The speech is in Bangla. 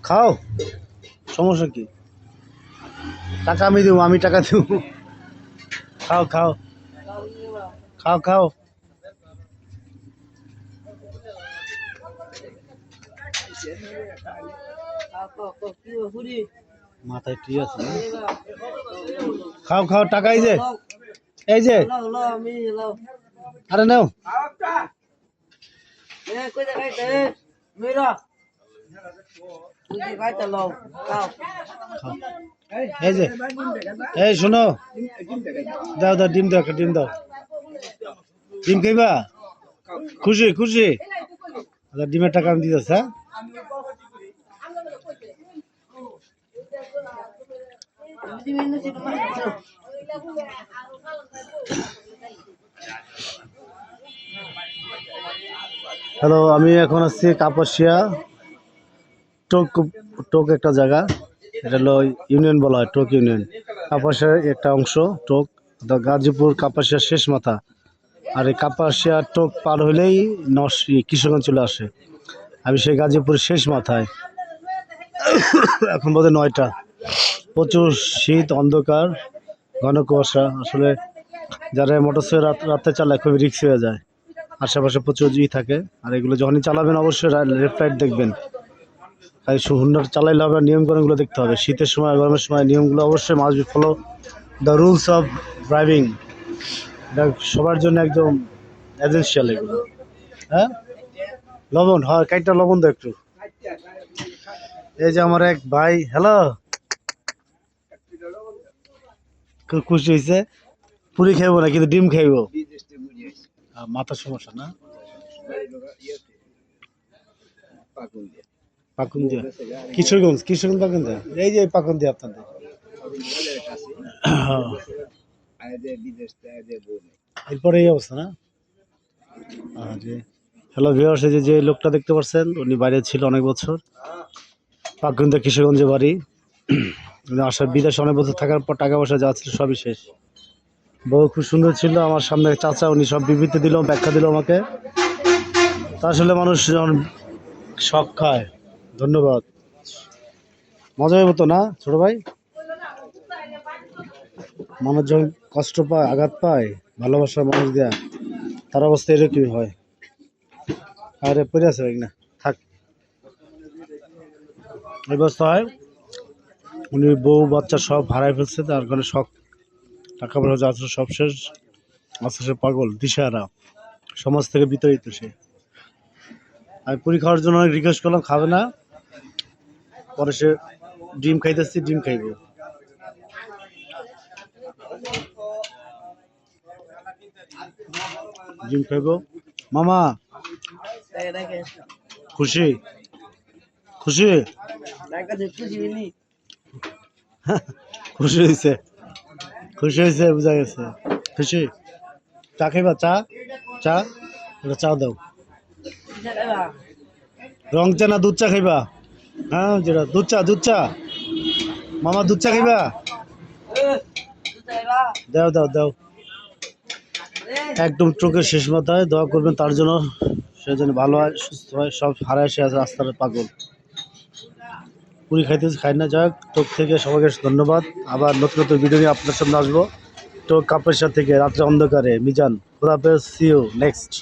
খাও, সমস্যা কি? টাকা আমি দেবো, আমি টাকা দেবো। খাও খাও খাও খাও। মাথায় ঠিক আছে না? খাও খাও, টাকা এই যে, এই যে, আরে নাও। এই যে, এই শোনো, দাও দাও, ডিম দাও, একটা ডিম দাও। ডিম খাইবা? খুশি খুশি? আচ্ছা, ডিমের টাকা আমি দিতেছি। হ্যাঁ, হ্যালো, আমি এখন আসছি কাপাসিয়া টোক। টোক একটা জায়গা, এটা হলো ইউনিয়ন বলা হয়, টোক ইউনিয়ন। কাপাসিয়ার একটা অংশ টোক, গাজীপুর কাপাসিয়ার শেষ মাথা। আর এই কাপাসিয়া টোক পার হলেই কিশোরগঞ্জ চলে আসে। আমি সেই গাজীপুরের শেষ মাথায়। এখন বোধ হয় 9টা। প্রচুর শীত, অন্ধকার, ঘন কুয়াশা। আসলে যারা মোটরসাইকেল রাতে চালায় খুবই রিস্ক হয়ে যায়। আশেপাশে প্রচুর থাকে। আর এগুলো যখনই চালাবেন অবশ্যই লেফট রাইট দেখবেন। তাই হুন্ডা চালাইলে হবে, নিয়মকানুনগুলো দেখতে হবে। শীতের সময়, গরমের সময় নিয়মগুলো অবশ্যই must be follow the rules of driving. এটা সবার জন্য একদম এসেনশিয়াল এগুলো। হ্যাঁ, লবণ হয়, কাইটটা লবণ দাও একটু। এই যে আমার এক ভাই, হ্যালো, খুব খুশি হয়েছে। পুরি খাইবো না, কিন্তু ডিম খাইবো। মাথার সমস্যা না? পাকুন্দিয়া, কিশোরগঞ্জ, কিশোরগঞ্জ পাকুন্দিয়া, এই যে পাকুন্দিয়া আপনাদের। এরপরে এই অবস্থা না? হ্যালো ভিউয়ার্স, এই যে লোকটা দেখতে পাচ্ছেন, উনি বাইরে ছিল অনেক বছর। পাকুন্দিয়া কিশোরগঞ্জে বাড়ি। আসার বিদেশে অনেক বছর থাকার পর টাকা পয়সা যা ছিল সবই শেষ। বউ খুব সুন্দর ছিল, আমার সামনে চাচা, উনি সব বিবৃতি দিল, ব্যাখ্যা দিল আমাকে। তা আসলে মানুষ যখন শখ খায়, ধন্যবাদ, মজার মতো না ছোট ভাই? মানুষ যখন কষ্ট পায়, আঘাত পায়, ভালোবাসার মানুষ দেয়া, তার অবস্থা এরকমই হয়। আরে পড়ে আছে না, থাক। এই অবস্থা হয়। উনি বউ বাচ্চা সব হারাই ফেলছে, তার কারণে শখ, টাকা পয়সা যা ছিল সব শেষ। আস্তে আস্তে পাগল, দিশেহারা, সমাজ থেকে বিতাড়িত সে। আমি পুরি খাওয়ার জন্য অনেক রিকোয়েস্ট করলাম, খাবে না। পরে সে ডিম খাইতেছি, ডিম খাইব। ডিম খাইব মামা। খুশি খুশি খুশি হয়েছে, খুশি হয়েছে, বোঝা গেছে খুশি। চা খাইবা? চা, চা, একটা চা দাও। রং চা না দুধ চা খাইবা? হ্যাঁ, যেটা দুধ চা, দুধ চা। মামা দুধ চা খাইবা? দাও দাও দাও। একদম চোখের শেষ মাথায় দোয়া করবেন তার জন্য, সে যেন ভালো হয়, সুস্থ হয়। সব হারায় সে আছে রাস্তার পাগল। পুরি খাইতে খাই না, যাক। টোক থেকে সবাইকে ধন্যবাদ। আবার নতুন নতুন ভিডিও নিয়ে আপনার সামনে আসবো। টোক কাপের সাথে থেকে রাত্রে অন্ধকারে মিজান, খোদা হাফেজ, সি ইউ নেক্সট।